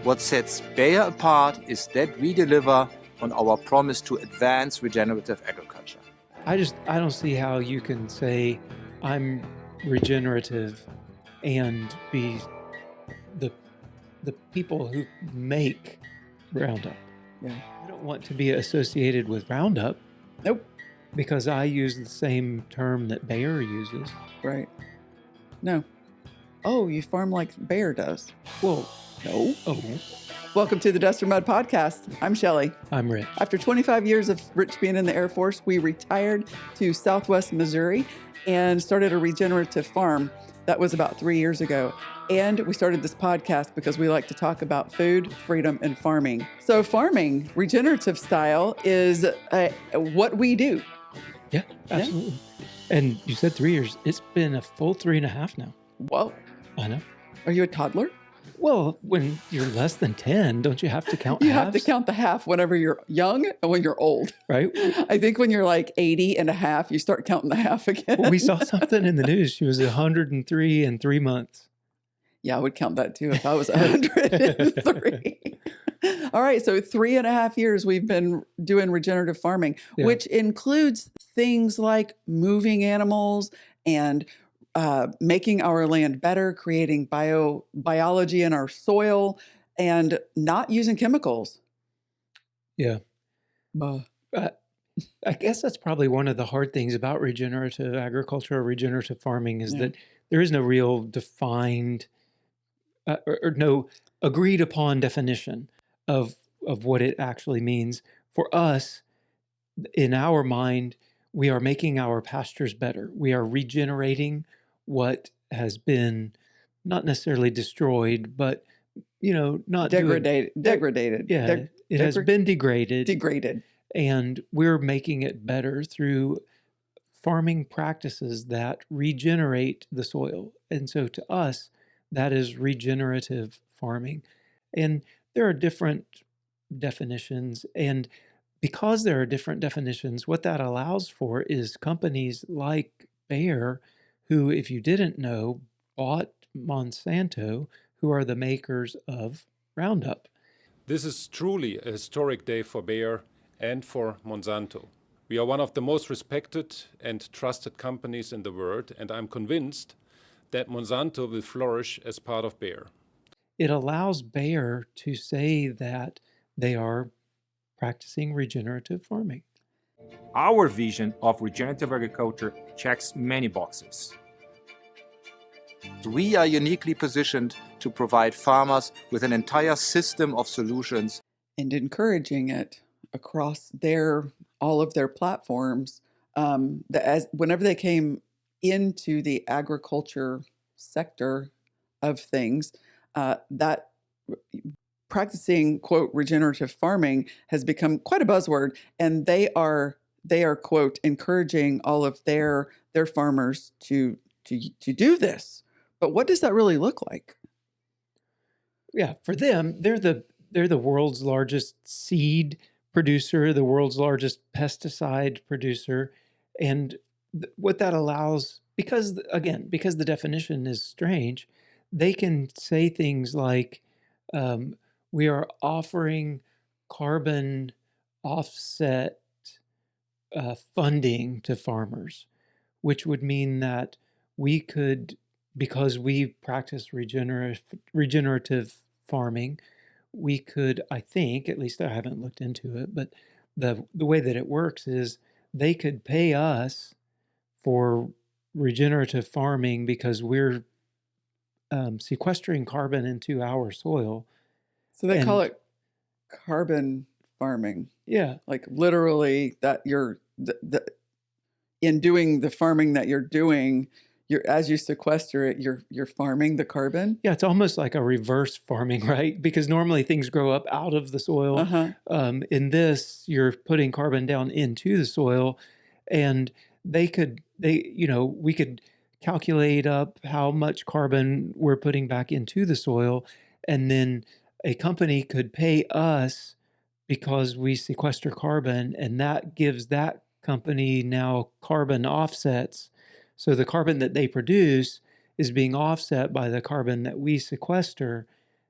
What sets Bayer apart is that we deliver on our promise to advance regenerative agriculture. I don't see how you can say I'm regenerative and be the people who make Roundup. Yeah. I don't want to be associated with Roundup. Nope. Because I use the same term that Bayer uses. Right. No. Oh, you farm like Bayer does. Well, no. Oh. Welcome to the Dust or Mud podcast. I'm Shelley. I'm Rich. After 25 years of Rich being in the Air Force, we retired to Southwest Missouri and started a regenerative farm. That was about 3 years ago. And we started this podcast because we like to talk about food, freedom, and farming. So farming, regenerative style, is what we do. Yeah, absolutely. Yeah. And you said 3 years. It's been a full 3.5 now. Whoa. I know. Are you a toddler? Well, when you're less than 10, don't you have to count You halves? have to count the half whenever you're young and when you're old. Right. I think when you're like 80 and a half, you start counting the half again. Well, we saw something in the news. She was 103 in 3 months. Yeah, I would count that too if I was 103. All right. So 3.5 years we've been doing regenerative farming, which includes things like moving animals and making our land better, creating biology in our soil, and not using chemicals. Yeah. I guess that's probably one of the hard things about regenerative agriculture or regenerative farming is that there is no real defined or no agreed upon definition of what it actually means. For us, in our mind, we are making our pastures better. We are regenerating what has been not necessarily destroyed, but not degraded. Yeah, it has been degraded. And we're making it better through farming practices that regenerate the soil. And so to us, that is regenerative farming. And there are different definitions. And because there are different definitions, what that allows for is companies like Bayer, who, if you didn't know, bought Monsanto, who are the makers of RoundUp. This is truly a historic day for Bayer and for Monsanto. We are one of the most respected and trusted companies in the world, and I'm convinced that Monsanto will flourish as part of Bayer. It allows Bayer to say that they are practicing regenerative farming. Our vision of regenerative agriculture checks many boxes. We are uniquely positioned to provide farmers with an entire system of solutions and encouraging it across all of their platforms. Whenever they came into the agriculture sector of things, that practicing, quote, regenerative farming has become quite a buzzword, and they are, quote, encouraging all of their farmers to do this. But what does that really look like? Yeah, for them, they're the world's largest seed producer, the world's largest pesticide producer, and what that allows, because the definition is strange, they can say things like, we are offering carbon offset funding to farmers, which would mean that we could, because we practice regenerative farming, we could, I think, at least I haven't looked into it, but the way that it works is they could pay us for regenerative farming because we're sequestering carbon into our soil. So they call it carbon farming. Yeah. Like literally that you're in doing the farming that you're doing, as you sequester it, you're farming the carbon. Yeah, it's almost like a reverse farming, right? Because normally things grow up out of the soil. In this, you're putting carbon down into the soil, and we could calculate up how much carbon we're putting back into the soil, and then a company could pay us because we sequester carbon, and that gives that company now carbon offsets. So the carbon that they produce is being offset by the carbon that we sequester,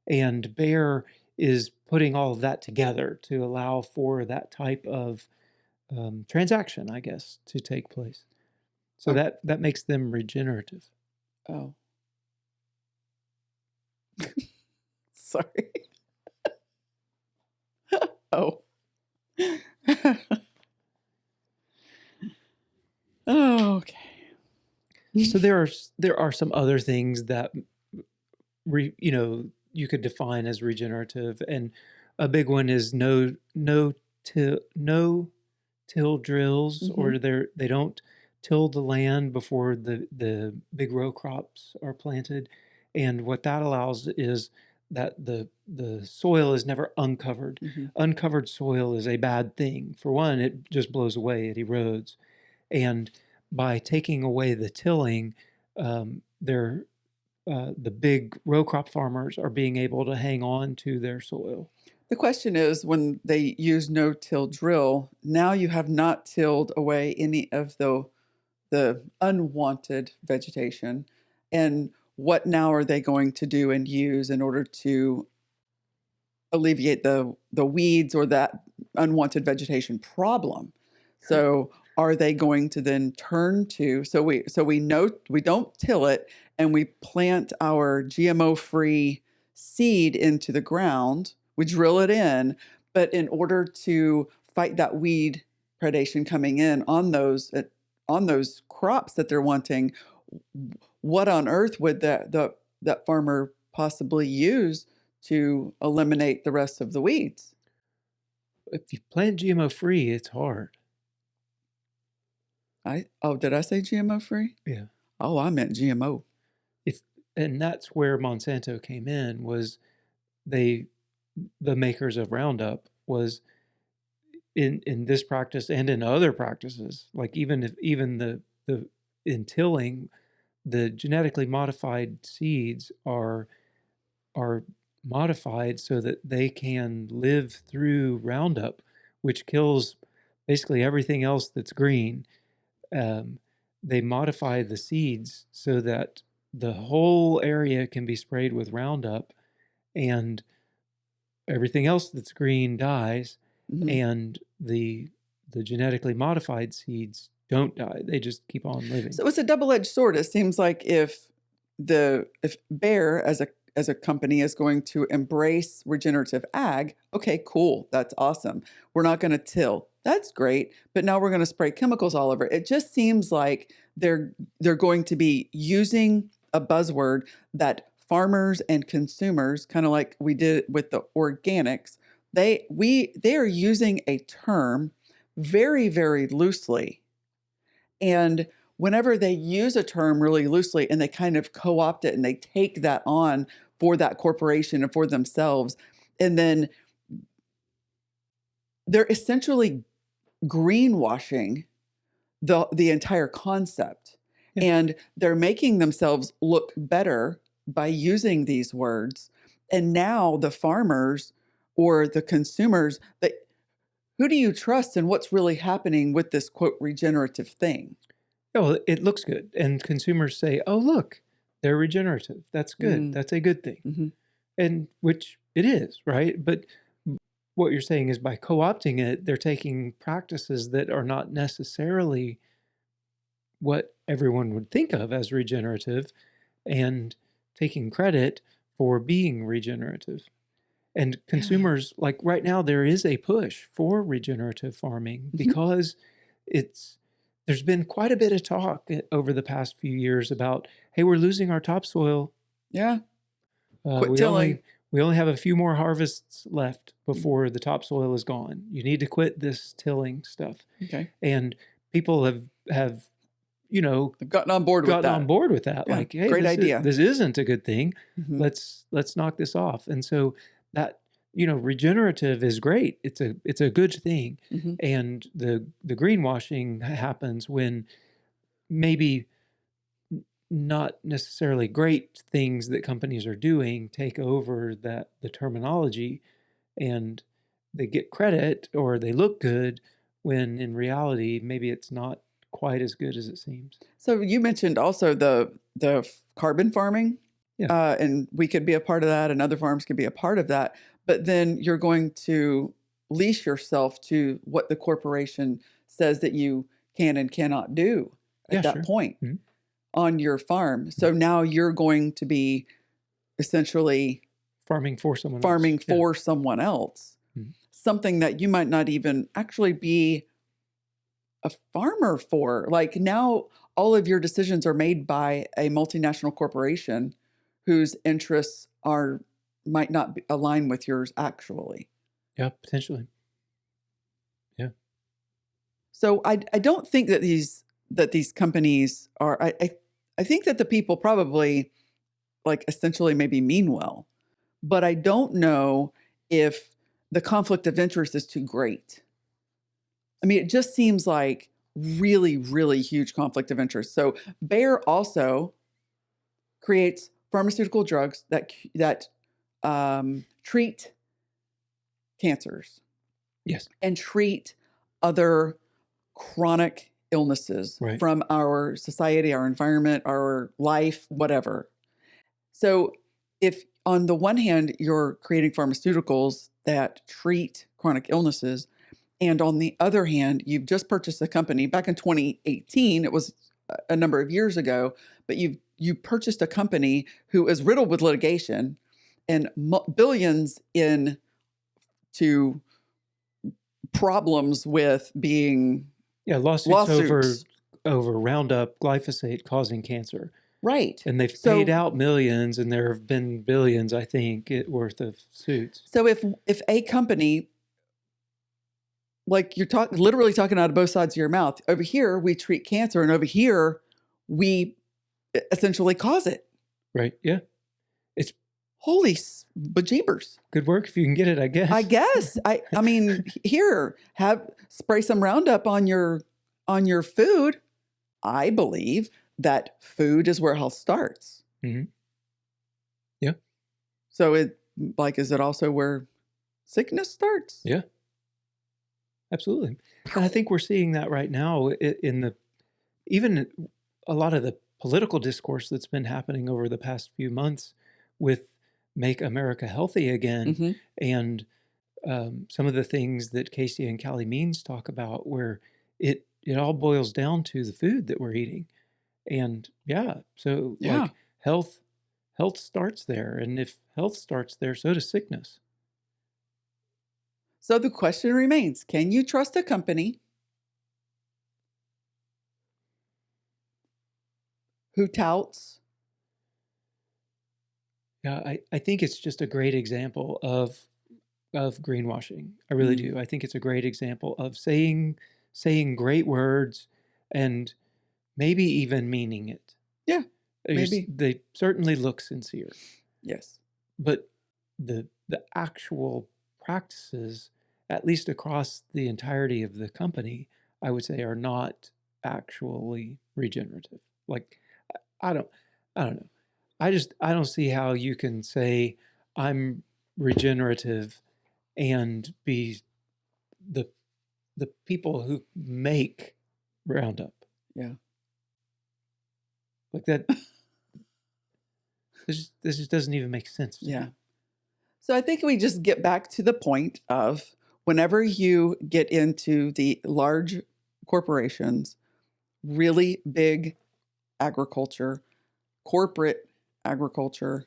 and Bayer is putting all of that together to allow for that type of transaction, I guess, to take place. So that makes them regenerative. Oh. Sorry. Oh. Oh, okay. So there are some other things that you could define as regenerative, and a big one is no till drills, or they don't till the land before the big row crops are planted, and what that allows is that the soil is never uncovered. Uncovered soil is a bad thing. For one, it just blows away, it erodes, and by taking away the tilling, the big row crop farmers are being able to hang on to their soil. The question is, when they use no-till drill, now you have not tilled away any of the unwanted vegetation. And what now are they going to do and use in order to alleviate the weeds or that unwanted vegetation problem? So are they going to then turn to, so we know we don't till it and we plant our GMO-free seed into the ground, we drill it in, but in order to fight that weed predation coming in on those crops that they're wanting, what on earth would that farmer possibly use to eliminate the rest of the weeds? If you plant GMO free, it's hard. Did I say GMO free? Yeah. Oh, I meant GMO. And that's where Monsanto came in, was the makers of RoundUp was in this practice and in other practices, like even in tilling, the genetically modified seeds are modified so that they can live through RoundUp, which kills basically everything else that's green. They modify the seeds so that the whole area can be sprayed with RoundUp, and everything else that's green dies, and the genetically modified seeds don't die. They just keep on living. So it's a double-edged sword. It seems like if Bayer as a company is going to embrace regenerative ag, okay, cool, that's awesome. We're not going to till. That's great, but now we're going to spray chemicals all over. It just seems like they're going to be using a buzzword that farmers and consumers, kind of like we did with the organics, they are using a term very, very loosely. And whenever they use a term really loosely and they kind of co-opt it and they take that on for that corporation and for themselves, and then they're essentially greenwashing the entire concept. Yeah. And they're making themselves look better by using these words. And now the farmers or the consumers, who do you trust and what's really happening with this, quote, regenerative thing? Oh, it looks good. And consumers say, oh, look, they're regenerative. That's good. That's a good thing. And which it is, right? But what you're saying is by co-opting it, they're taking practices that are not necessarily what everyone would think of as regenerative and taking credit for being regenerative. And consumers, like right now, there is a push for regenerative farming because there's been quite a bit of talk over the past few years about, hey, we're losing our topsoil. Yeah. Quit tilling. We only have a few more harvests left before the topsoil is gone. You need to quit this tilling stuff. Okay. And people have they've gotten on board with that. Yeah, like, hey, great idea. This isn't a good thing. Let's knock this off. And so that, regenerative is great. It's a good thing. And the greenwashing happens when maybe not necessarily great things that companies are doing take over the terminology, and they get credit or they look good when in reality maybe it's not quite as good as it seems. So you mentioned also the carbon farming. And we could be a part of that, and other farms could be a part of that. But then you're going to leash yourself to what the corporation says that you can and cannot do at that point on your farm. So now you're going to be essentially farming for someone else. Something that you might not even actually be a farmer for. Like now all of your decisions are made by a multinational corporation whose interests might not align with yours actually. Yeah, potentially. Yeah. So I don't think that these companies are, I think that the people probably like essentially maybe mean well, but I don't know if the conflict of interest is too great. I mean, it just seems like really, really huge conflict of interest. So Bayer also creates pharmaceutical drugs that treat cancers. Yes. And treat other chronic illnesses from our society, our environment, our life, whatever. So if on the one hand, you're creating pharmaceuticals that treat chronic illnesses, and on the other hand, you've just purchased a company back in 2018, it was a number of years ago, but you purchased a company who is riddled with litigation and billions into problems with being lawsuits over Roundup glyphosate causing cancer. Right. And they've paid out millions, and there have been billions, I think, worth of suits. So if a company, like you're literally talking out of both sides of your mouth, over here we treat cancer, and over here we essentially cause it. Right. Yeah. It's holy bejeebers. Good work if you can get it, I guess. I mean, here, spray some Roundup on your food. I believe that food is where health starts. Mm-hmm. Yeah. So is it also where sickness starts? Yeah. Absolutely. And I think we're seeing that right now even a lot of the political discourse that's been happening over the past few months with Make America Healthy Again, and some of the things that Casey and Callie Means talk about, where it all boils down to the food that we're eating. And like health starts there. And if health starts there, so does sickness. So the question remains, can you trust a company who touts? Yeah, I think it's just a great example of greenwashing. I really do. I think it's a great example of saying great words and maybe even meaning it. Yeah, maybe. They certainly look sincere. Yes. But the actual practices, at least across the entirety of the company, I would say are not actually regenerative. Like, I don't know. I don't see how you can say I'm regenerative and be the people who make Roundup. Yeah. Like that. This just doesn't even make sense to me. So I think we just get back to the point of whenever you get into the large corporations, really big agriculture, corporate agriculture,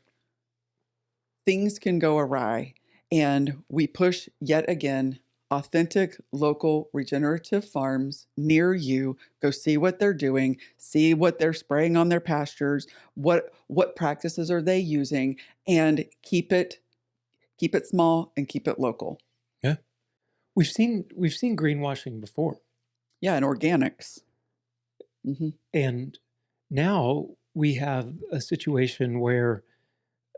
things can go awry. And we push yet again authentic, local, regenerative farms near you. Go see what they're doing, see what they're spraying on their pastures, what practices are they using, and keep it small and keep it local. Yeah. We've seen greenwashing before. Yeah, and organics. Mm-hmm. And now we have a situation where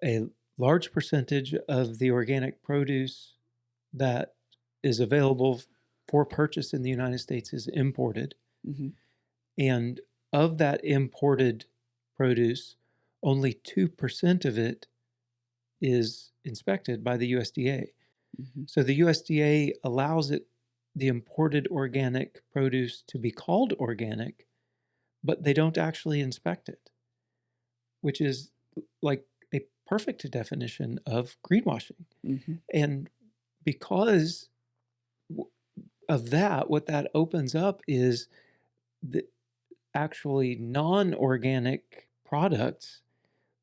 a large percentage of the organic produce that is available for purchase in the United States is imported. Mm-hmm. And of that imported produce, only 2% of it is inspected by the USDA. Mm-hmm. So the USDA allows the imported organic produce to be called organic, but they don't actually inspect it, which is like perfect definition of greenwashing. Mm-hmm. And because of that, what that opens up is the actually non-organic products,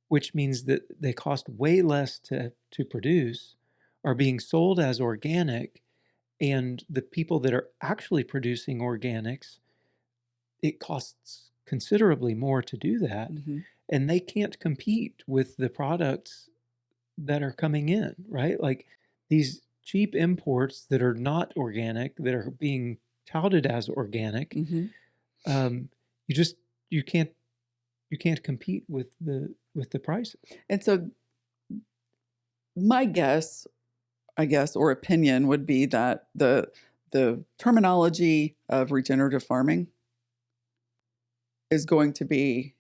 which means that they cost way less to produce, are being sold as organic. And the people that are actually producing organics, it costs considerably more to do that. Mm-hmm. And they can't compete with the products that are coming in, right? Like these cheap imports that are not organic, that are being touted as organic, Mm-hmm. you can't compete with the prices. And so my guess, I guess, or opinion would be that the terminology of regenerative farming is going to be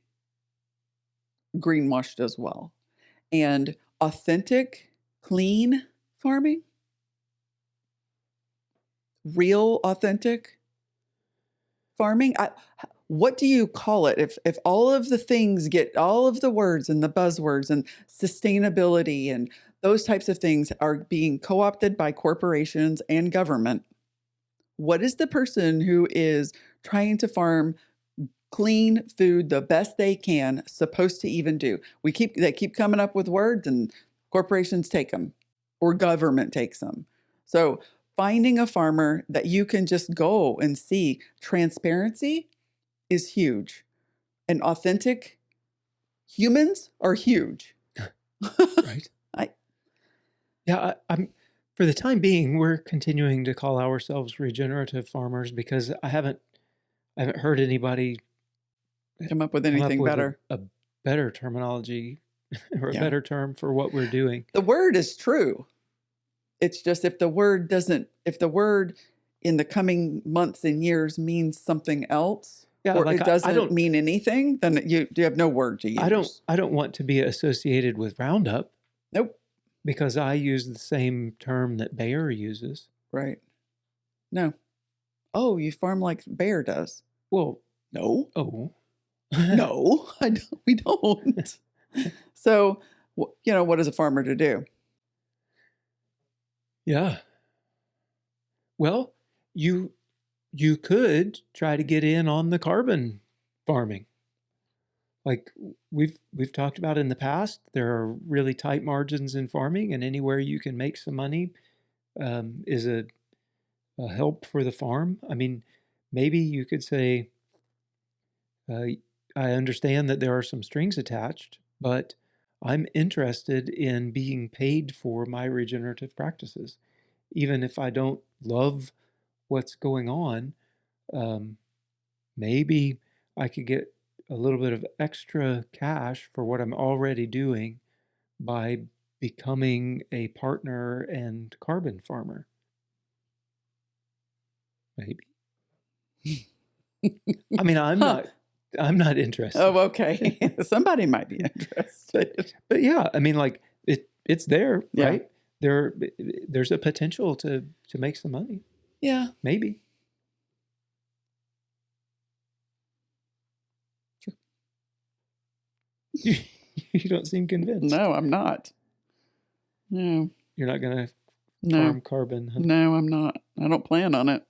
greenwashed as well. And authentic, clean farming, real authentic farming, what do you call it? If all of the things get all of the words and the buzzwords and sustainability and those types of things are being co-opted by corporations and government, what is the person who is trying to farm clean food the best they can supposed to even do? They keep coming up with words and corporations take them or government takes them. So finding a farmer that you can just go and see, transparency is huge, and authentic humans are huge. Right. I'm for the time being, we're continuing to call ourselves regenerative farmers because I haven't heard anybody come up with anything better. A better terminology or a Yeah. better term for what we're doing. The word is true. It's just if the word in the coming months and years means something else, or like it doesn't mean anything, then you have no word to use. I don't want to be associated with RoundUp. Nope. Because I use the same term that Bayer uses. Right. No. Oh, you farm like Bayer does. Well, no. Oh. No, we don't. So, what is a farmer to do? Yeah. Well, you could try to get in on the carbon farming. Like we've talked about in the past, there are really tight margins in farming, and anywhere you can make some money is a help for the farm. I mean, maybe you could say, I understand that there are some strings attached, but I'm interested in being paid for my regenerative practices. Even if I don't love what's going on, maybe I could get a little bit of extra cash for what I'm already doing by becoming a partner and carbon farmer. Maybe. I mean, I'm not interested. Oh, okay. Somebody might be interested. But yeah, I mean, like it's there, Yeah. right? There's a potential to make some money. Yeah. Maybe. You don't seem convinced. No, I'm not. No. You're not going to No. farm carbon. Huh? No, I'm not. I don't plan on it.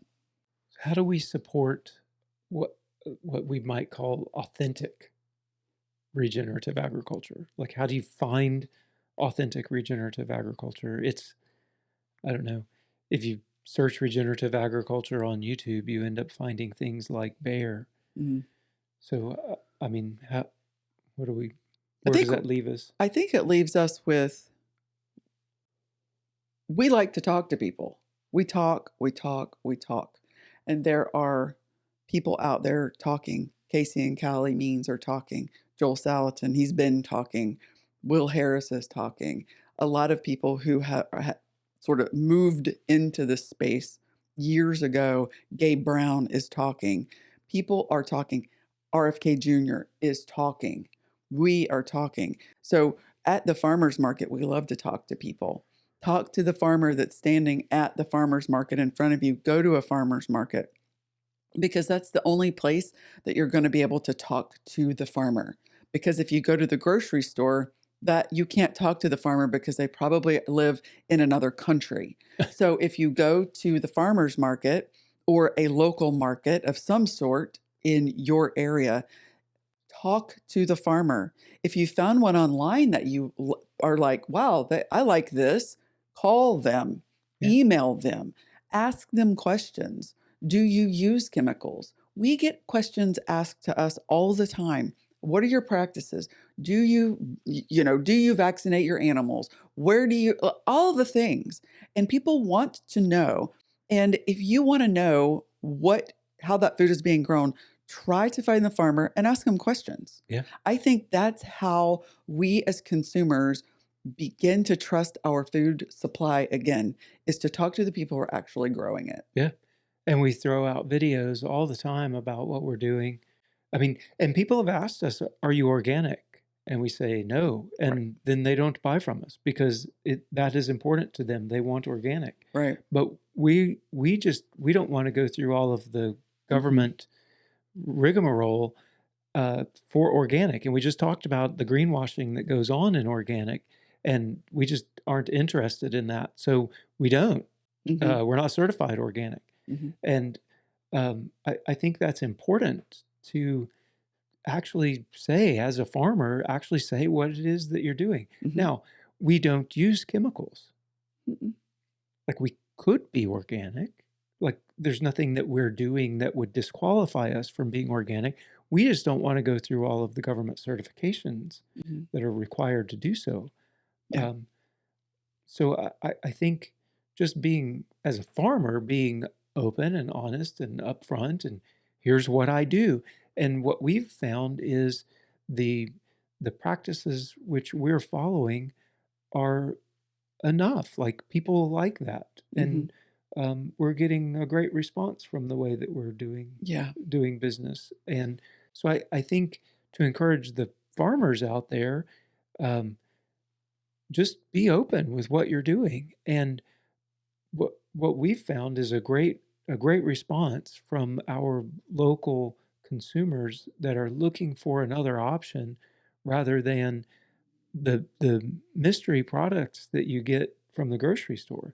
How do we support what we might call authentic regenerative agriculture? Like, how do you find authentic regenerative agriculture? I don't know. If you search regenerative agriculture on YouTube, you end up finding things like Bayer. Mm-hmm. So, I mean, where does that leave us? I think it leaves us with, we like to talk to people. We talk. And there are people out there talking. Casey and Callie Means are talking. Joel Salatin, he's been talking. Will Harris is talking. A lot of people who have sort of moved into this space years ago. Gabe Brown is talking. People are talking. RFK Jr. is talking. We are talking. So at the farmer's market, we love to talk to people. Talk to the farmer that's standing at the farmer's market in front of you. Go to a farmer's market, because that's the only place that you're going to be able to talk to the farmer. Because if you go to the grocery store, that you can't talk to the farmer because they probably live in another country. So if you go to the farmer's market or a local market of some sort in your area, talk to the farmer. If you found one online that you are like, wow, I like this, call them, email them, ask them questions. Do you use chemicals? We get questions asked to us all the time. What are your practices? Do you vaccinate your animals? Where do you, all the things. And people want to know. And if you want to know how that food is being grown, try to find the farmer and ask them questions. Yeah. I think that's how we as consumers begin to trust our food supply again, is to talk to the people who are actually growing it. Yeah. And we throw out videos all the time about what we're doing. I mean, and people have asked us, are you organic? And we say no. And then they don't buy from us because that is important to them. They want organic. Right. But we don't want to go through all of the government rigmarole for organic. And we just talked about the greenwashing that goes on in organic, and we just aren't interested in that. So we don't. We're not certified organic. And I think that's important to actually say, as a farmer, actually say what it is that you're doing. Now, we don't use chemicals. Like, we could be organic. Like, there's nothing that we're doing that would disqualify us from being organic. We just don't want to go through all of the government certifications that are required to do so. Yeah. So I think just being, as a farmer, being open and honest and upfront, and here's what I do. And what we've found is the practices which we're following are enough. Like, people like that. And we're getting a great response from the way that we're doing business. And so I think to encourage the farmers out there, just be open with what you're doing. And what we've found is a great response from our local consumers that are looking for another option rather than the mystery products that you get from the grocery store.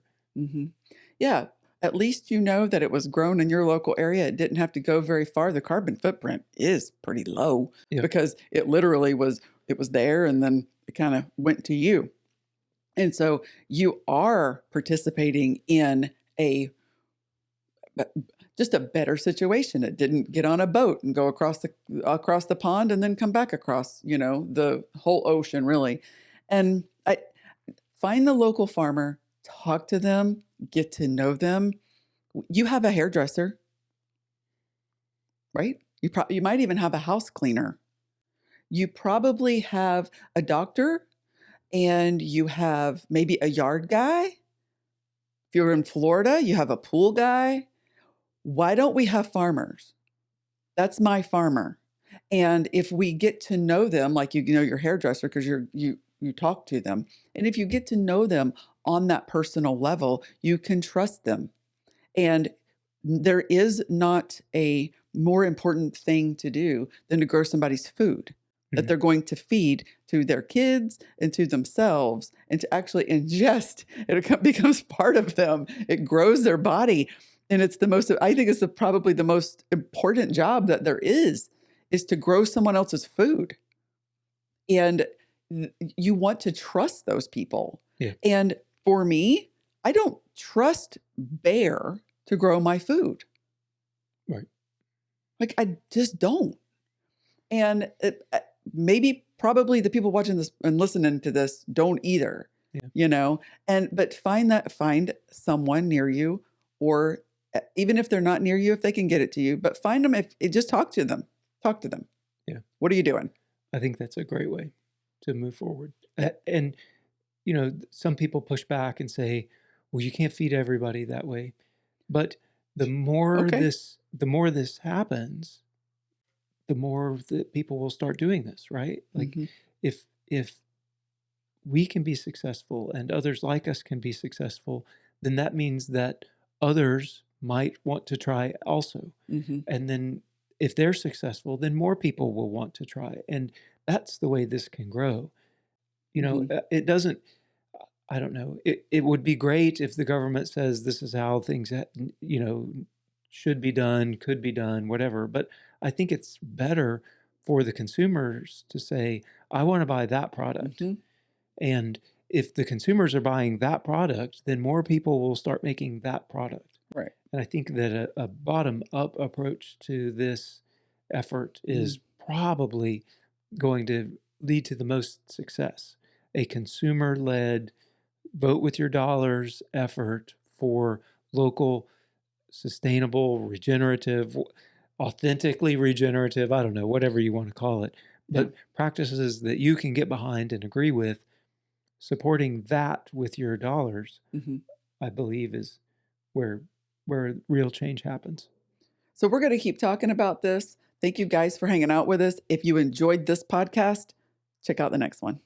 Yeah. At least you know that it was grown in your local area. It didn't have to go very far. The carbon footprint is pretty low because it literally was there, and then it kind of went to you. And so you are participating in just a better situation. It didn't get on a boat and go across the pond and then come back across, the whole ocean, really. And find the local farmer, talk to them, get to know them. You have a hairdresser, right? You might even have a house cleaner. You probably have a doctor, and you have maybe a yard guy. If you're in Florida, you have a pool guy. Why don't we have farmers? That's my farmer. And if we get to know them, like your hairdresser, because you talk to them, and if you get to know them on that personal level, you can trust them. And there is not a more important thing to do than to grow somebody's food that they're going to feed to their kids and to themselves, and to actually ingest. It becomes part of them. It grows their body. And I think it's probably the most important job that there is to grow someone else's food. And you want to trust those people. Yeah. And for me, I don't trust Bayer to grow my food. Right. Like, I just don't. And probably the people watching this and listening to this don't either. But find someone near you, or even if they're not near you, if they can get it to you, but find them, just talk to them. Yeah. What are you doing? I think that's a great way to move forward. And, some people push back and say, well, you can't feed everybody that way. But the more this happens, the more that people will start doing this, right? Like, if we can be successful and others like us can be successful, then that means that others might want to try also. And then if they're successful, then more people will want to try. And that's the way this can grow. You know, it doesn't, I don't know. It would be great if the government says this is how things, you know, should be done, could be done, whatever. But I think it's better for the consumers to say, I want to buy that product. And if the consumers are buying that product, then more people will start making that product. Right. And I think that a bottom-up approach to this effort is probably going to lead to the most success. A consumer-led, vote with your dollars effort for local, sustainable, regenerative, authentically regenerative, I don't know, whatever you want to call it, but practices that you can get behind and agree with, supporting that with your dollars, I believe is where real change happens. So we're going to keep talking about this. Thank you guys for hanging out with us. If you enjoyed this podcast, check out the next one.